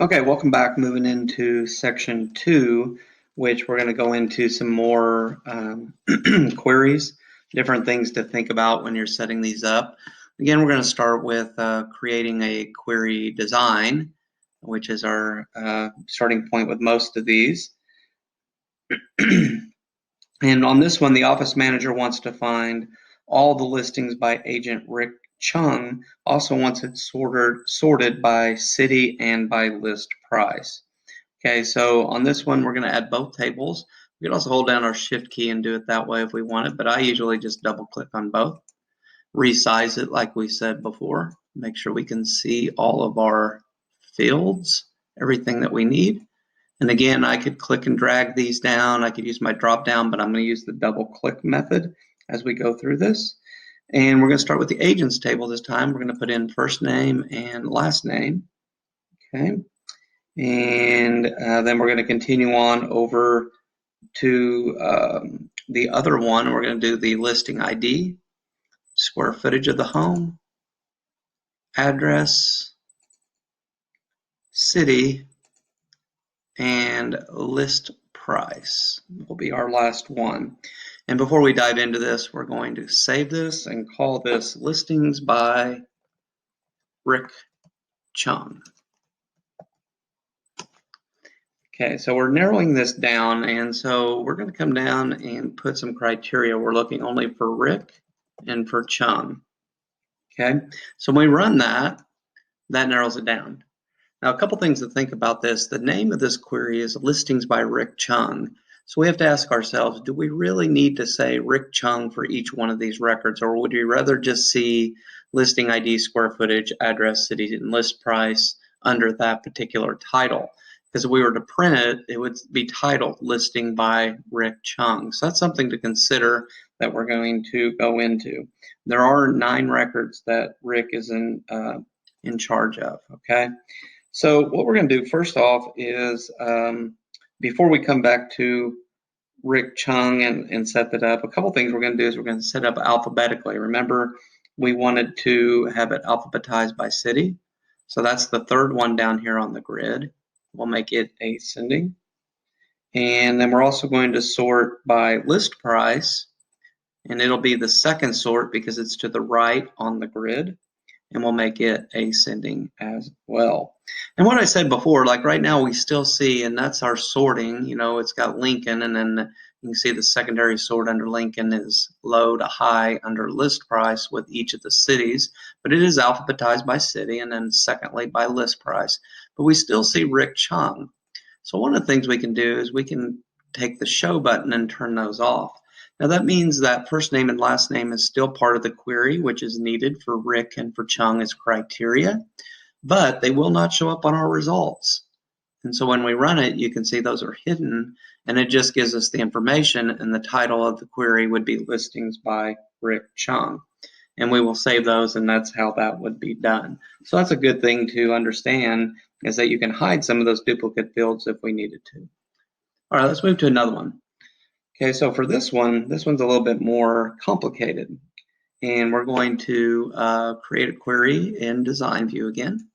Okay, welcome back. Moving into section 2, which we're going to go into some more queries, different things to think about when you're setting these up. Again, we're going to start with creating a query design, which is our starting point with most of these. And on this one, the office manager wants to find all the listings by agent Rick Chung, also wants it sorted by city and by list price. Okay, so on this one, we're going to add both tables. We can also hold down our shift key and do it that way if we want it, but I usually just double click on both. Resize it like we said before. Make sure we can see all of our fields, everything that we need. And again, I could click and drag these down. I could use my drop down, but I'm going to use the double click method as we go through this. And we're going to start with the agents table this time. We're going to put in first name and last name. Okay. And then we're going to continue on over to the other one. We're going to do the listing ID, square footage of the home, address, city, and list price will be our last one. And before we dive into this, we're going to save this and call this listings by Rick Chung. Okay, so we're narrowing this down, and so we're going to come down and put some criteria. We're looking only for Rick and for Chung. Okay, so when we run that, that narrows it down. Now, a couple things to think about this. The name of this query is listings by Rick Chung. So we have to ask ourselves, do we really need to say Rick Chung for each one of these records, or would we rather just see listing ID, square footage, address, city, and list price under that particular title? Because if we were to print it, it would be titled listing by Rick Chung. So that's something to consider that we're going to go into. There are 9 records that Rick is in charge of, okay? So what we're going to do first off is, before we come back to Rick Chung and set that up, a couple things we're going to do is we're going to set up alphabetically. Remember, we wanted to have it alphabetized by city. So that's the third one down here on the grid. We'll make it ascending. And then we're also going to sort by list price. And it'll be the second sort because it's to the right on the grid. And we'll make it ascending as well. And what I said before, like right now we still see, and that's our sorting, you know, it's got Lincoln, and then you can see the secondary sort under Lincoln is low to high under list price with each of the cities, but it is alphabetized by city and then secondly by list price. But we still see Rick Chung. So one of the things we can do is we can take the show button and turn those off. Now that means that first name and last name is still part of the query, which is needed for Rick and for Chung as criteria, but they will not show up on our results. And so when we run it, you can see those are hidden, and it just gives us the information, and the title of the query would be listings by Rick Chung. And we will save those, and that's how that would be done. So that's a good thing to understand, is that you can hide some of those duplicate fields if we needed to. All right, let's move to another one. Okay, so for this one's a little bit more complicated. And we're going to create a query in Design View again.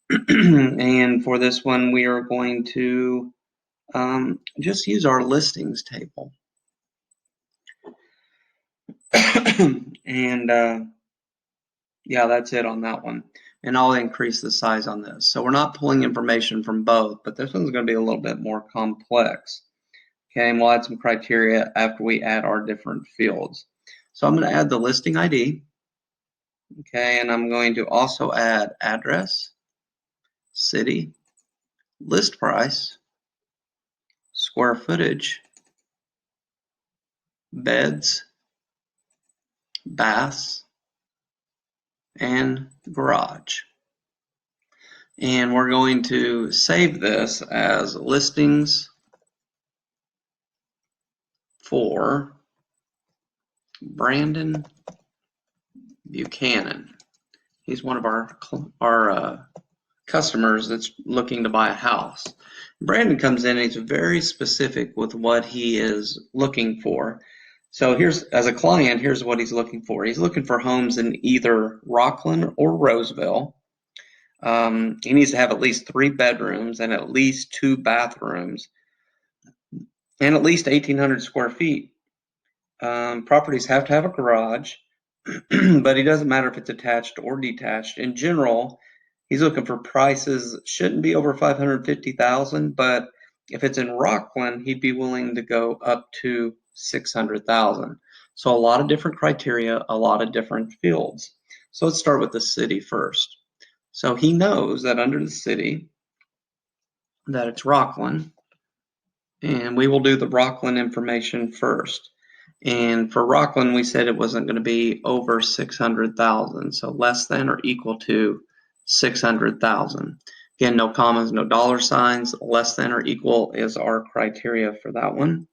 And for this one, we are going to just use our listings table. And yeah, that's it on that one. And I'll increase the size on this. So we're not pulling information from both, but this one's going to be a little bit more complex. Okay, and we'll add some criteria after we add our different fields. So I'm going to add the listing ID. Okay, and I'm going to also add address, city, list price, square footage, beds, baths, and garage. And we're going to save this as listings for Brandon Buchanan. He's one of our customers that's looking to buy a house. Brandon comes in and he's very specific with what he is looking for. So as a client, here's what he's looking for. He's looking for homes in either Rockland or Roseville. He needs to have at least 3 bedrooms and at least 2 bathrooms and at least 1,800 square feet. Properties have to have a garage, but it doesn't matter if it's attached or detached. In general, he's looking for prices shouldn't be over 550,000, but if it's in Rockland, he'd be willing to go up to 600,000. So a lot of different criteria, a lot of different fields. So let's start with the city first. So he knows that under the city that it's Rockland, and we will do the Rockland information first. And for Rockland, we said it wasn't going to be over 600,000, so less than or equal to 600,000. Again, no commas, no dollar signs. Less than or equal is our criteria for that one.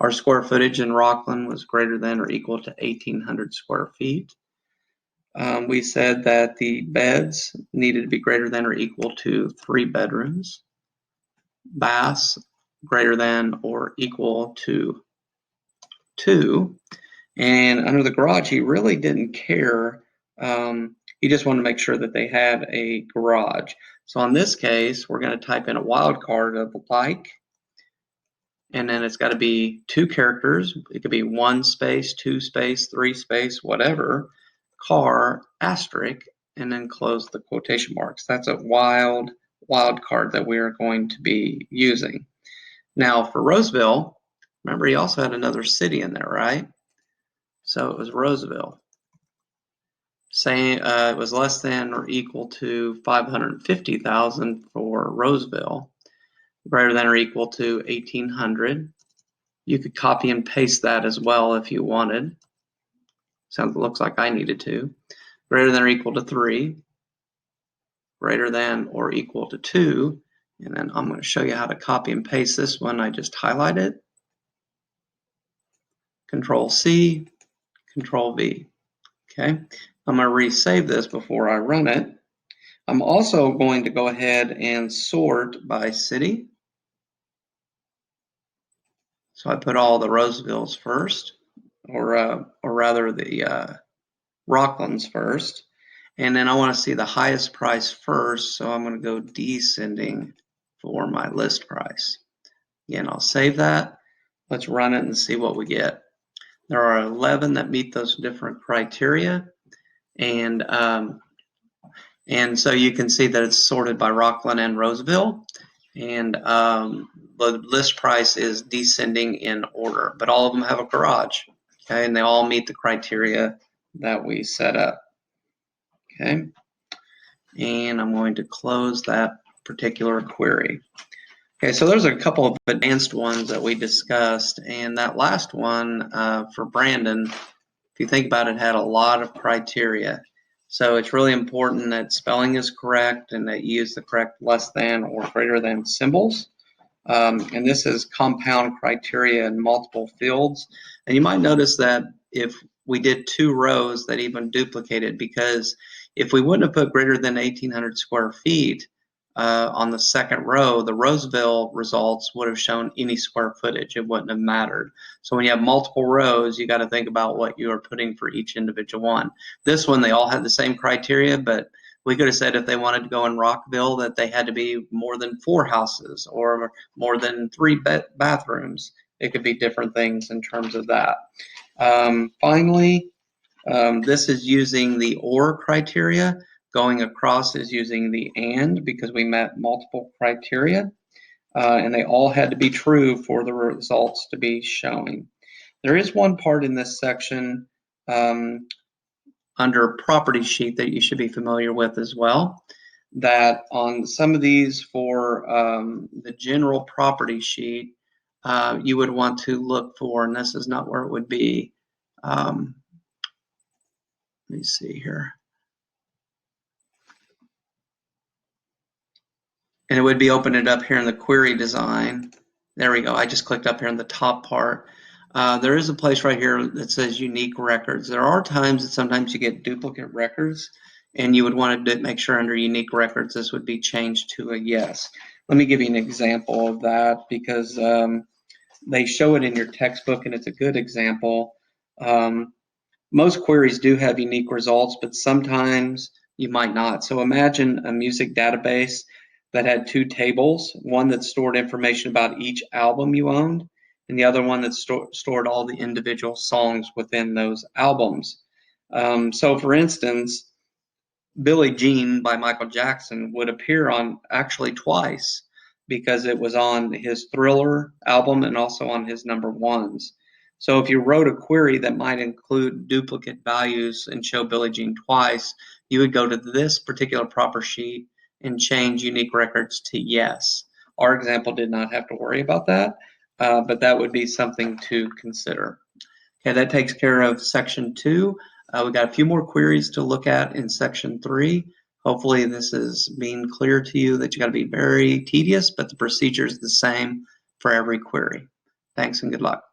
Our square footage in Rockland was greater than or equal to 1,800 square feet. We said that the beds needed to be greater than or equal to 3 bedrooms. Baths greater than or equal to 2. And under the garage, he really didn't care. He just wanted to make sure that they had a garage. So in this case, we're going to type in a wildcard of like, and then it's got to be 2 characters. It could be 1 space, 2 space, 3 space, whatever, car, asterisk, and then close the quotation marks. That's a wild card that we are going to be using. Now for Roseville, remember he also had another city in there, right? So it was Roseville. Saying it was less than or equal to 550,000 for Roseville, greater than or equal to 1,800. You could copy and paste that as well if you wanted. Looks like I needed to. Greater than or equal to 3, greater than or equal to 2, and then I'm going to show you how to copy and paste this one. I just highlighted. Control C, Control V. Okay, I'm going to resave this before I run it. I'm also going to go ahead and sort by city. So I put all the Rosevilles first, or rather the Rocklands first. And then I want to see the highest price first, so I'm going to go descending for my list price. Again, I'll save that. Let's run it and see what we get. There are 11 that meet those different criteria, and so you can see that it's sorted by Rockland and Roseville, and the list price is descending in order, but all of them have a garage, okay, and they all meet the criteria that we set up, okay, and I'm going to close that particular query. Okay, so there's a couple of advanced ones that we discussed, and that last one for Brandon, if you think about it, had a lot of criteria. So it's really important that spelling is correct and that you use the correct less than or greater than symbols. And this is compound criteria in multiple fields. And you might notice that if we did 2 rows that even duplicated, because if we wouldn't have put greater than 1,800 square feet on the second row, the Roseville results would have shown any square footage. It wouldn't have mattered. So when you have multiple rows, you got to think about what you are putting for each individual one. This one, they all had the same criteria, but we could have said if they wanted to go in Rockville that they had to be more than 4 houses or more than 3 bathrooms. It could be different things in terms of that. Finally, this is using the OR criteria. Going across is using the AND because we met multiple criteria, and they all had to be true for the results to be showing. There is one part in this section under property sheet that you should be familiar with as well, that on some of these for the general property sheet, you would want to look for, and this is not where it would be. Let me see here. And it would be open it up here in the query design. There we go. I just clicked up here in the top part. There is a place right here that says unique records. There are times that sometimes you get duplicate records, and you would want to make sure under unique records this would be changed to a yes. Let me give you an example of that because they show it in your textbook and it's a good example. Most queries do have unique results, but sometimes you might not. So imagine a music database that had two tables, one that stored information about each album you owned, and the other one that stored all the individual songs within those albums. So for instance, Billie Jean by Michael Jackson would appear on actually twice because it was on his Thriller album and also on his number ones. So if you wrote a query that might include duplicate values and show Billie Jean twice, you would go to this particular proper sheet and change unique records to yes. Our example did not have to worry about that, but that would be something to consider. Okay, that takes care of section 2. We've got a few more queries to look at in section 3. Hopefully this is being clear to you that you got to be very tedious, but the procedure is the same for every query. Thanks and good luck.